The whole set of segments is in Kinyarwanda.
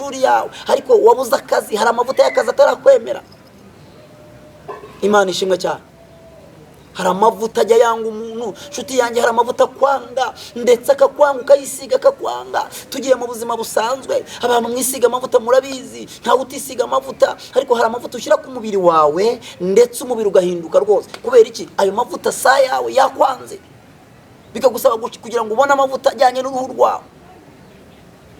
amashuri yawe, ariko wabuze akazi, hari amavuta y'akazi atarakwemera. Imana ishimwe cyane. Hari amavuta ajya yanga umuntu, nshuti yanjye, hari amavuta kwanga, ndetse akakwanga, ukayisiga akakwanga. Tugiye mu buzima busanzwe, abantu mwisiga amavuta murabizi, ntawe utisiga amavuta, ariko hari amavuta ushyira ku mubiri wawe ndetse umubiri ugahinduka rwose. Kubera iki? Ayo mavuta sa yawe yakwanze, bikagusaba kugira ngo ubone amavuta ajyanye n'uruhu rwawe.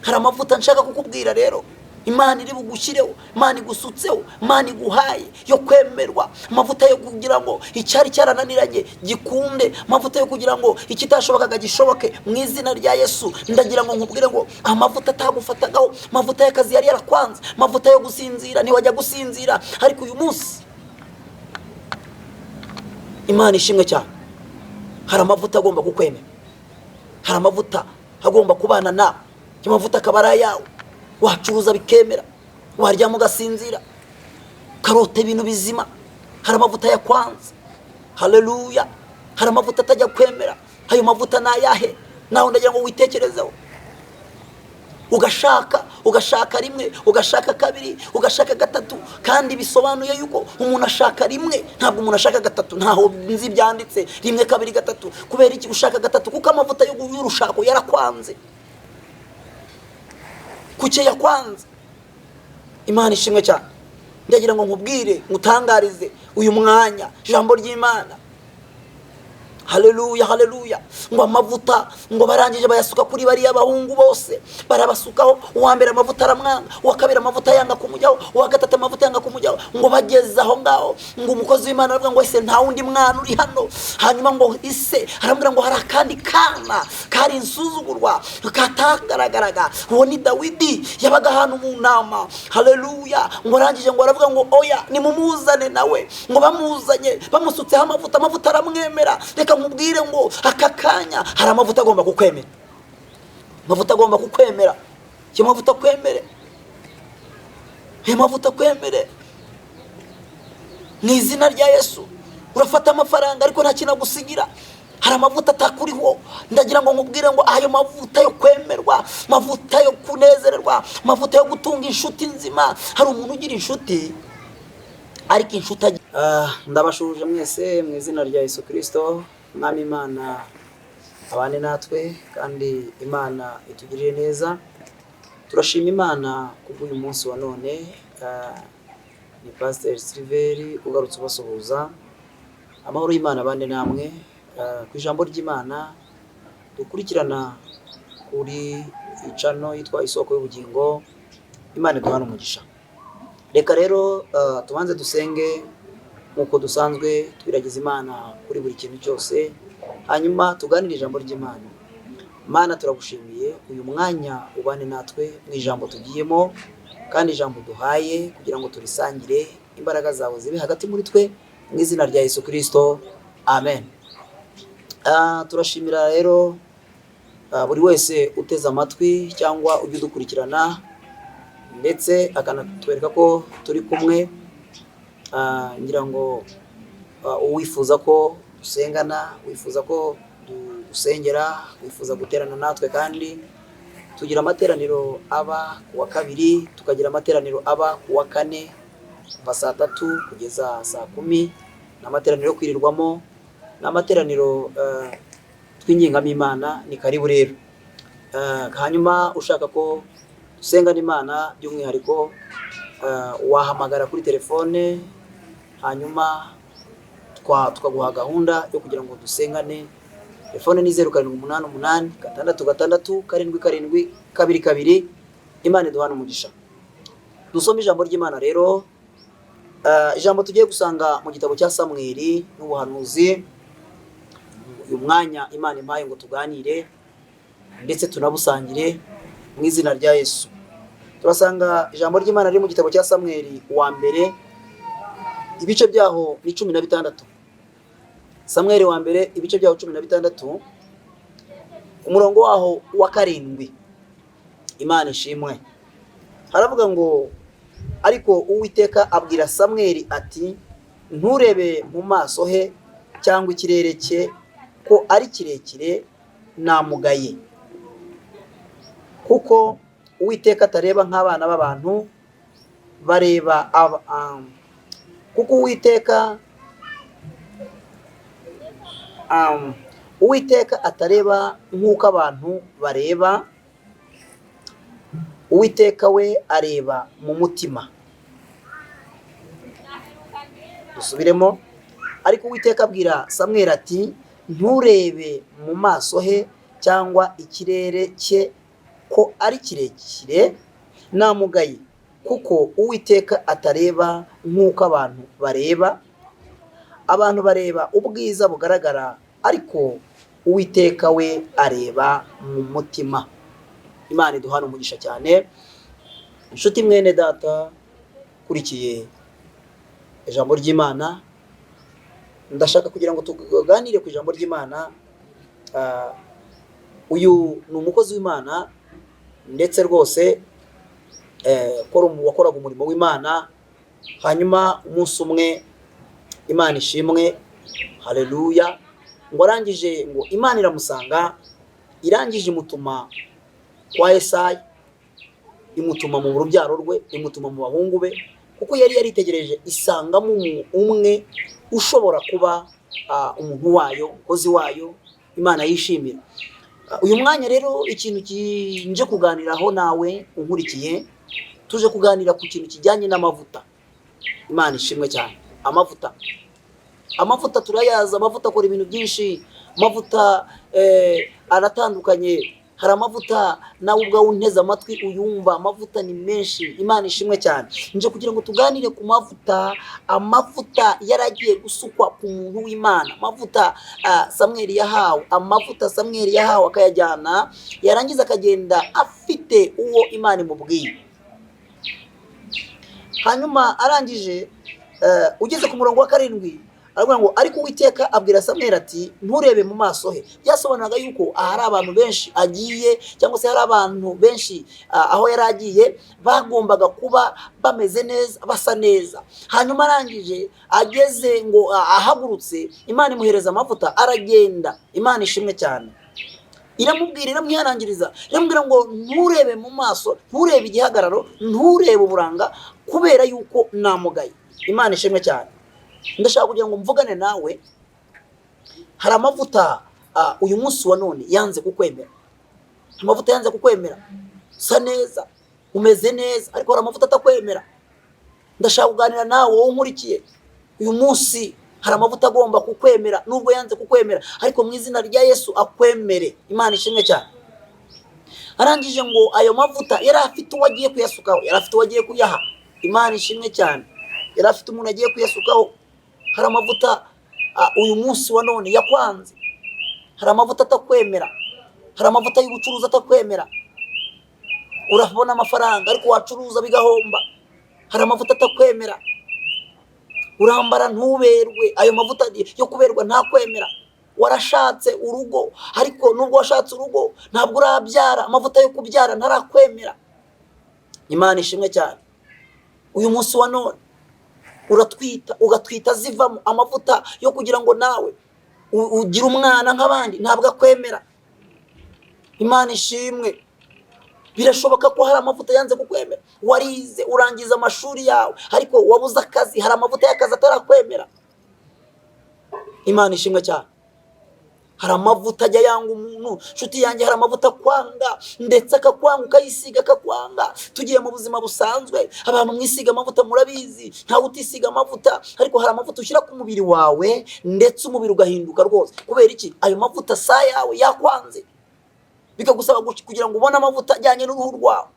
Hari amavuta nshaka kukubwira rero, Imana iri bugushyireho, Imana igusutseho, Imana iguhaye yo kwemerwa. Amavuta yo kugira ngo icyari cyarananiranye gikunde, amavuta yo kugira ngo ikitashobokaga gishoboke. Mu izina rya Yesu ndagira ngo nkubwire ngo amavuta atagufatagaho, amavuta y'akazi yari yarakwanze, amavuta yo gusinzira ntiwajya gusinzira, ariko uyu munsi Imana ishimwe cyane, hari amavuta agomba kukwemera, hari amavuta agomba kubana nawe. Ayo mavuta akaba ari ayawe, wacuruza bikemera, waryama ugasinzira, ukarota ibintu bizima. Hari amavuta yakwanze, haleluya. Hari amavuta atajya kwemera. Ayo mavuta ni ayahe? Nawe ndagira ngo witekerezeho. Ugashaka rimwe, ugashaka kabiri, ugashaka gatatu, kandi bisobanuye yuko umuntu ashaka rimwe, ntabwo umuntu ashaka gatatu. Ntaho nzi byanditse rimwe kabiri gatatu. Kubera iki ushaka gatatu? Kuko amavuta y'urushako yarakwanze, kuke yakwanze. Imana ishimwe cyane. Ndagira ngo nkubwire, ngutangarize uyu mwanya ijambo ry'Imana, haleluya haleluya, ngo amavuta ngo barangije bayasuka kuri bariya bahungu bose, barabasukaho. Uwa mbere amavuta aramwanga, uwa kabiri amavuta yanga kumujyaho, uwa gatatu amavuta yanga kumujyaho. Ngo bageze aho ngaho, ngo umukozi w'Imana aravuga ngo ese nta wundi mwana uri hano? Hanyuma ngo ise arambwira ngo hari akandi kana kari insuzugurwa katagaragaraga. Uwo ni Dawidi, yabaga ahantu mu nama, haleluya. Ngo arangije ngo aravuga ngo oya nimumuzane nawe. Ngo bamuzanye, bamusutseho amavuta, amavuta aramwemera. Reka nkubwire ngo aka kanya hari amavuta agomba kukwemera, amavuta agomba kukwemera. Iyo mavuta kwemere, iyo mavuta kwemere mu izina rya Yesu. Urafata amafaranga ariko nta kintu agusigira, hari amavuta atakuriho. Ndagira ngo nkubwire ngo ayo mavuta yo kwemerwa, mavuta yo kunezererwa, mavuta yo gutunga inshuti nzima. Hari umuntu ugira inshuti ariko inshuti ndabashuje mwese mu izina rya Yesu Kristo. Mwami Imana abane natwe, kandi Imana itugirire neza. Turashima Imana kubw'uyu munsi wa none. Ni Pastor Silver ugarutse ubasuhuza. Amahoro y'Imana abane namwe. Ku ijambo ry'Imana dukurikirana kuri icano yitwa Isoko y'Ubugingo. Imana iduhana umugisha. Reka rero tubanze dusenge nkuko dusanzwe twiragiza Imana kuri buri kintu cyose, hanyuma tuganire ijambo ry'Imana. Mana turagushimiye uyu mwanya ubane natwe mu ijambo tugiyemo, kandi ijambo duhaye kugira ngo turisangire. Imbaraga zawe zibe hagati muri twe mu izina rya Yesu Kristo, amen. Turashimira rero buri wese uteze amatwi cyangwa ujye udukurikirana, ndetse akanatwereka ko turi kumwe. Ngira ngo uwifuza ko dusengana, wifuza ko dusengera, wifuza guterana natwe, kandi tugira amateraniro aba ku wa kabiri, tukagira amateraniro aba ku wa kane kuva saa 3 kugeza saa 10. N'amateraniro kwirirwamo, n'amateraniro twingingamo Imana. Ni karibu rero. Hanyuma ushaka ko dusengana Imana by'umwihariko, wahamagara kuri telefone, hanyuma tukaguha gahunda yo kugira ngo dusengane. Telefone ni 0788 666 7 7 Imana iduhana umugisha. Dusome ijambo ry'Imana rero. Ijambo tugiye gusanga mu gitabo cya Samweli n'ubuhanuzi. Uyu mwanya Imana impaye ngo tuganire ndetse tunabusangire mu izina rya Yesu. Turasanga ijambo ry'Imana riri mu gitabo cya Samweli wa mbere, ibice byaho ni 16. Samweli wa mbere ibice byaho 16, umurongo waho wa 7. Imana ishimwe. Haravuga ngo ariko Uwiteka abwira Samweli ati nturebe mu maso he cyangwa ikirere cye ko ari kirekire, namugaye, kuko Uwiteka atareba nk'abana b'abantu bareba kuko Uwiteka atareba nk'uko abantu bareba, Uwiteka we areba mu mutima. Dusubiremo. Ariko Uwiteka abwira Samweli ati nturebe mu maso he cyangwa ikirere cye ko ari kirekire namugaye, kuko Uwiteka atareba nk'uko abantu bareba. Abantu bareba ubwiza bugaragara, ariko Uwiteka we areba mu mutima. Imana iduhana umugisha cyane. Inshuti mwene data kurikiye ijambo ry'Imana, ndashaka kugira ngo tuganire ku ijambo ry'Imana. Uyu ni umukozi w'Imana ndetse rwose wakoraga umurimo w'Imana, hanyuma umunsi umwe Imana ishimwe, haleluya, ngo arangije ngo Imana iramusanga, irangije imutuma kwa Yesayi, imutuma mu rubyaro rwe, imutuma mu bahungu be, kuko yari yaritegereje isangamo umwe ushobora kuba umuntu wayo, umukozi wayo, Imana yishimira. Uyu mwanya rero ikintu nje kuganiraho nawe unkurikiye, tuje kuganira ku kintu kijyanye n'amavuta. Imana ishimwe cyane. Amavuta turayaza, amavuta akora ibintu byinshi, amavuta aratandukanye. Hari amavuta nawe ubwawe unteze amatwi uyumva, amavuta ni menshi. Imana ishimwe cyane. Nje kugira ngo tuganire ku amavuta yaragiye gusukwa ku muntu w'Imana, amavuta Samweli yahawe, amavuta Samweli yahawe akayajyana, yarangiza akagenda afite uwo Imana imubwiye. Hanyuma arangije ugeze ku murongo wa 7 aravuga ngo ariko Uwiteka abwira Samweli ati nturebe mu maso he. Byasobanuraga yuko hari abantu benshi agiye, cyangwa se hari abantu benshi aho yari agiye bagombaga kuba bameze neza, basa neza. Hanyuma arangije ageze ngo ahagurutse, Imana imuhereza amavuta, aragenda. Imana ishimwe cyane. Iramubwira, iramwihanangiriza, iramubwira ngo nturebe mu maso, nturebe igihagararo, nturebe uburanga, kubera yuko namugaye. Imana ishimwe cyane. Ndashaka kugira ngo mvugane nawe. Hari amavuta uyu munsi wa none yanze kukwemera. Amavuta yanze kukwemera, sa neza, umeze neza, ariko hari amavuta atakwemera. Ndashaka kuganira nawe wowe unkurikiye. Uyu munsi hari amavuta agomba kukwemera, nubwo yanze kukwemera, ariko mu izina rya Yesu akwemere. Imana ishimwe cyane. Arangije ngo ayo mavuta yari afite uwo agiye kuyasukaho, yari afite uwo agiye kuyaha. Imana ishimwe cyane. Yari afite umuntu agiye kuyasukaho. Hari amavuta uyu munsi wa none yakwanze. Hari amavuta atakwemera. Hari amavuta y'ubucuruzi atakwemera. Urabona amafaranga ariko wacuruza bigahomba. Hari amavuta atakwemera. Urambara ntuberwe, ayo mavuta yo kuberwa ntakwemera. Warashatse urugo, ariko nubwo washatse urugo ntabwo urabyara, amavuta yo kubyara ntarakwemera. Imana ishimwe cyane. Uyu munsi wa none uratwita, ugatwita zivamo amavuta yo kugira ngo nawe ugire umwana nk'abandi, ntabwo akwemera. Imana ishimwe. Birashoboka ko hari amavuta yanze kukwemera. Warize urangiza amashuri yawe, ariko wabuze akazi, hari amavuta y'akazi atarakwemera. Imana ishimwe cyane. Hari amavuta ajya yanga umuntu. Nshuti yanjye, hari amavuta kwanga, ndetse akakwanga, ukayisiga akakwanga. Tugiye mu buzima busanzwe, abantu mwisiga amavuta murabizi, ntawe utisiga amavuta, ariko hari amavuta ushyira ku mubiri wawe ndetse umubiri ugahinduka rwose. Kubera iki? Ayo mavuta sa yawe yakwanze, bikagusaba kugira ngo ubone amavuta ajyanye n'uruhu rwawe.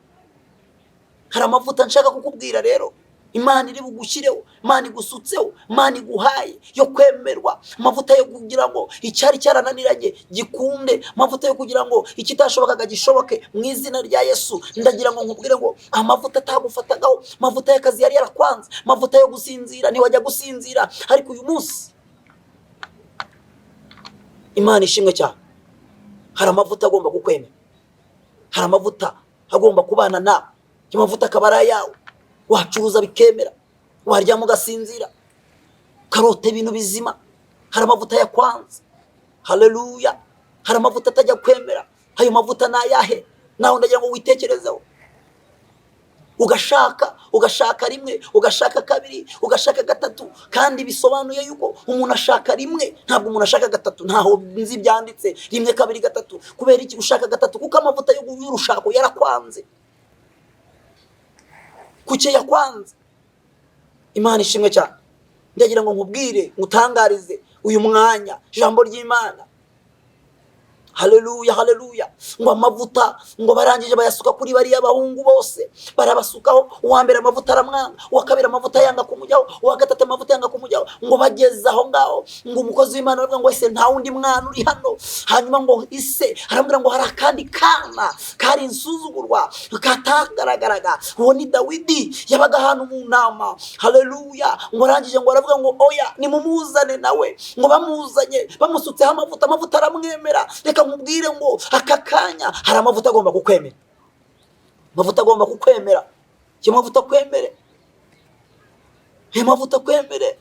Hari amavuta nshaka kukubwira rero, Imana iri bugushyireho, Imana igusutseho, Imana iguhaye yo kwemerwa. Amavuta yo kugira ngo icyari cyarananiranye gikunde, amavuta yo kugira ngo ikitashobokaga gishoboke. Mu izina rya Yesu ndagira ngo nkubwire ngo amavuta atagufatagaho, amavuta y'akazi yari yarakwanze, amavuta yo gusinzira ntiwajya gusinzira, ariko uyu munsi Imana ishimwe cyane. Hari amavuta agomba kukwemera. Hari amavuta agomba kubana nawe. Amavuta akaba ari ayawe. Wacuruza bikemera, waryama ugasinzira, karota ibintu bizima. Hari amavuta yakwanze. Haleluya. Hari amavuta atajya kwemera. Ayo mavuta ni ayahe? Nawe ndagira ngo witekerezeho. ugashaka rimwe, ugashaka kabiri, ugashaka gatatu, kandi bisobanuye yuko umuntu ashaka rimwe, ntabwo umuntu ashaka gatatu. Ntaho nzi byanditse rimwe kabiri gatatu. Kubera iki ushaka gatatu? Kuko amavuta y'urushako yarakwanze. Kuki yakwanze? Imana ishimwe cyane. Ndagira ngo nkubwire, ngutangarize uyu mwanya ijambo ry'Imana. Haleluya, haleluya. Ngo amavuta ngo barangije bayasuka kuri bariya bahungu bose, barabasukaho. Uwa mbere amavuta aramwanga, uwa kabiri amavuta yanga kumujyaho, uwa gatatu amavuta yanga kumujyaho. Ngo bageze aho ngaho, ngo umukozi w'Imana aravuga ngo ese nta wundi mwana uri hano? Hanyuma ngo ise arambwira ngo hari akandi kana kari insuzugurwa katagaragaraga, uwo ni Dawidi, yabaga ahantu mu nama. Haleluya. Ngo arangije ngo aravuga ngo oya nimumuzane nawe. Ngo bamuzanye bamusutseho amavuta aramwemera. Reka nkubwire ngo aka kanya hari amavuta agomba kukwemera. Amavuta agomba kukwemera. Iyo mavuta kwemere, iyo mavuta kwemere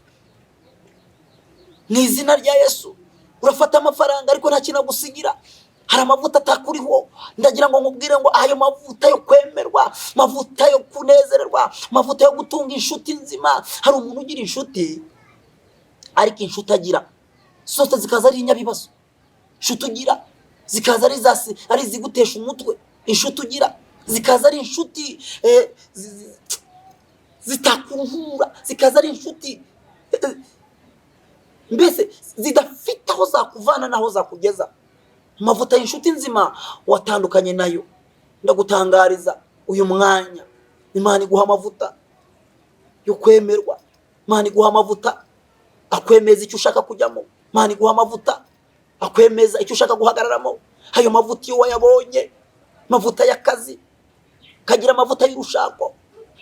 mu izina rya Yesu. Urafata amafaranga ariko nta kintu agusigira, hari amavuta atakuriho. Ndagira ngo nkubwire ngo ayo mavuta yo kwemerwa, mavuta yo kunezererwa, mavuta yo gutunga inshuti nzima. Hari umuntu ugira inshuti ariko inshuti agira zose zikaza ari inyabibazo. Inshuti ugira zikaza ari zigutesha umutwe. Inshuti ugira zikaza ari inshuti zitakuruhura, zikaza ari inshuti mbese zidafite aho zakuvana naho zakugeza. Amavuta y'inshuti nzima watandukanye nayo. Ndagutangariza uyu mwanya, Imana iguha amavuta yo kwemerwa. Imana iguha amavuta akwemeza icyo ushaka kujyamo. Imana iguha amavuta akwemeza icyo ushaka guhagararamo. Ayo mavuta iyo wayabonye, mavuta y'akazi, kagira amavuta y'urushako.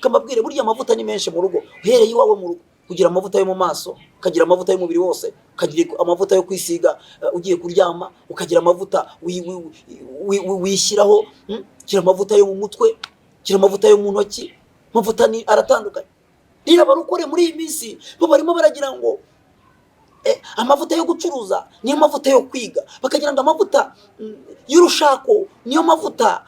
Kamabwire burya amavuta ni menshi mu rugo. Uhereye iwawe mu rugo, kugira amavuta yo mu maso, ukagira amavuta y'umubiri wose, ukagira amavuta yo kwisiga ugiye kuryama, ukagira amavuta wishyiraho, ukagira amavuta yo mu mutwe, ukagira amavuta yo mu ntoki. Amavuta ni aratandukanye. Rero abarukore muri iyi minsi bo barimo baragira ngo amavuta yo gucuruza niyo mavuta yo kwiga, bakagira ngo amavuta y'urushako niyo mavuta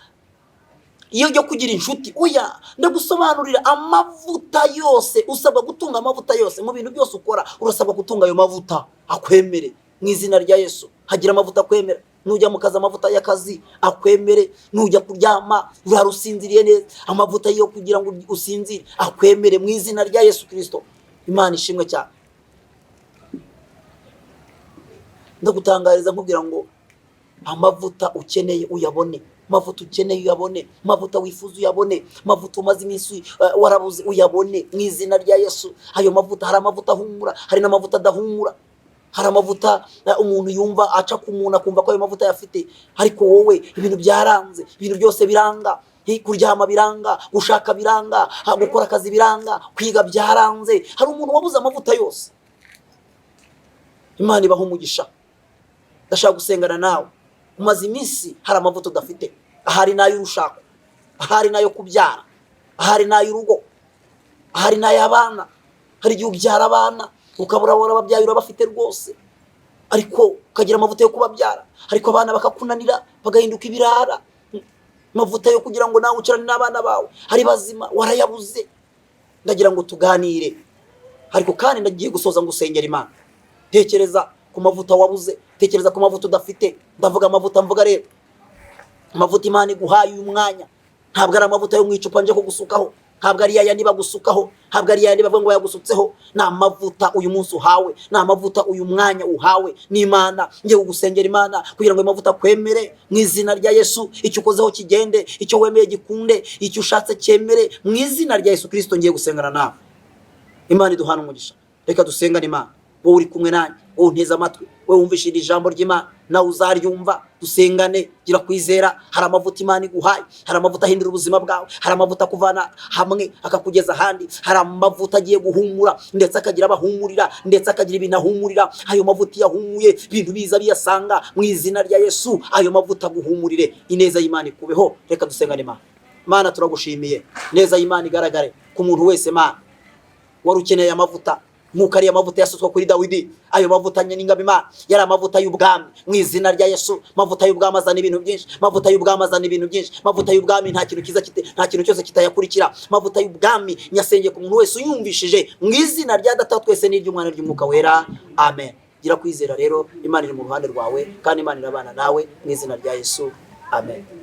yo kugira inshuti. Oya, ndagusobanurira, amavuta yose usabwa gutunga. Amavuta yose mu bintu byose ukora urasabwa gutunga ayo mavuta akwemere mu izina rya Yesu. Hagira amavuta akwemera. Nujya mu kazi amavuta y'akazi akwemere. Nujya kuryama urarusinziriye neza, amavuta yo kugira ngo usinzire akwemere mu izina rya Yesu Kristo. Imana ishimwe cyane. Ndagutangariza nkubwira ngo amavuta ukeneye uyabone, amavuta ukeneye uyabone, amavuta wifuza uyabone, amavuta umaze iminsi warabuze uyabone mu izina rya Yesu. Ayo mavuta, hari amavuta ahumura, hari n'amavuta adahumura. Hari amavuta umuntu yumva aca ku muntu akumva ko ayo mavuta yafite, ariko wowe ibintu byaranze, ibintu byose biranga. Kuryama biranga, gushaka biranga, gukora akazi biranga, kwiga byaranze. Hari umuntu wabuze amavuta yose. Imana ibaha umugisha. Ndashaka gusengana nawe umaze iminsi hari amavuta udafite. Ahari n'ay'urushako, ahari n'ayo kubyara, ahari n'ay'urugo, ahari n'ay'abana. Hari igihe ubyara abana ukabura ababyaye urabafite rwose, ariko ukagira amavuta yo kubabyara, ariko abana bakakunanira bagahinduka ibirara. Amavuta yo kugira ngo nawe ucarane n'abana bawe hari bazima warayabuze. Ndagira ngo tuganire, ariko kandi ndagiye gusoza ngusengera Imana. Tekereza ku mavuta wabuze, tekereza ku mavuta udafite. Ndavuga amavuta, mvuga rero amavuta Imana iguhaye uyu mwanya. Ntabwo ari amavuta yo mwicupa nje kugusukaho, ntabwo ari yayandi bagusukaho, ntabwo ari yayandi bavuga ngo yagusutseho. Ni amavuta uyu munsi uhawe, ni amavuta uyu mwanya uhawe n'Imana. Ngiye kugusengera Imana kugira ngo amavuta kwemere mu izina rya Yesu. Icyo ukozeho kigende, icyo wemeye gikunde, icyo ushatse cyemere mu izina rya Yesu Kristo. Ngiye gusengana nawe. Imana iduhana umugisha. Reka dusengane Imana. Wowe uri kumwe nanjye, wowe unteze amatwi, wowe wumvishije ijambo ry'Imana, nawe uzaryumva. Dusengane, gira kwizera. Hari amavuta Imana iguhaye, hari amavuta ahindura ubuzima bwawe, hari amavuta kuvana hamwe akakugeza ahandi, hari amavuta agiye guhumura ndetse akagira abahumurira, ndetse akagira ibintu ahumurira. Ayo mavuta yahumuye ibintu biza biyasanga mu izina rya Yesu. Ayo mavuta guhumurire, ineza y'Imana ikubeho. Reka dusengane Imana. Mana turagushimiye, neza y'Imana igaragare ku muntu wese Mana wari ukeneye amavuta nk'uko ariyo mavuta yasutswe kuri Dawidi. Ayo mavuta n'ingabo Imana yari amavuta y'ubwami. Mu izina rya Yesu, mavuta y'ubwami azana ibintu byinshi, mavuta y'ubwami azana ibintu byinshi, mavuta y'ubwami nta kintu kiza nta kintu cyose kitayakurikira. Mavuta y'ubwami nyasengeye ku muntu wese uyumvishije, mu izina rya Data twese n'iry'Umwana ry'Umwuka wera, amen. Gira kwizera rero, Imana iri mu ruhande rwawe kandi Imana irabana nawe, mu izina rya Yesu, amen.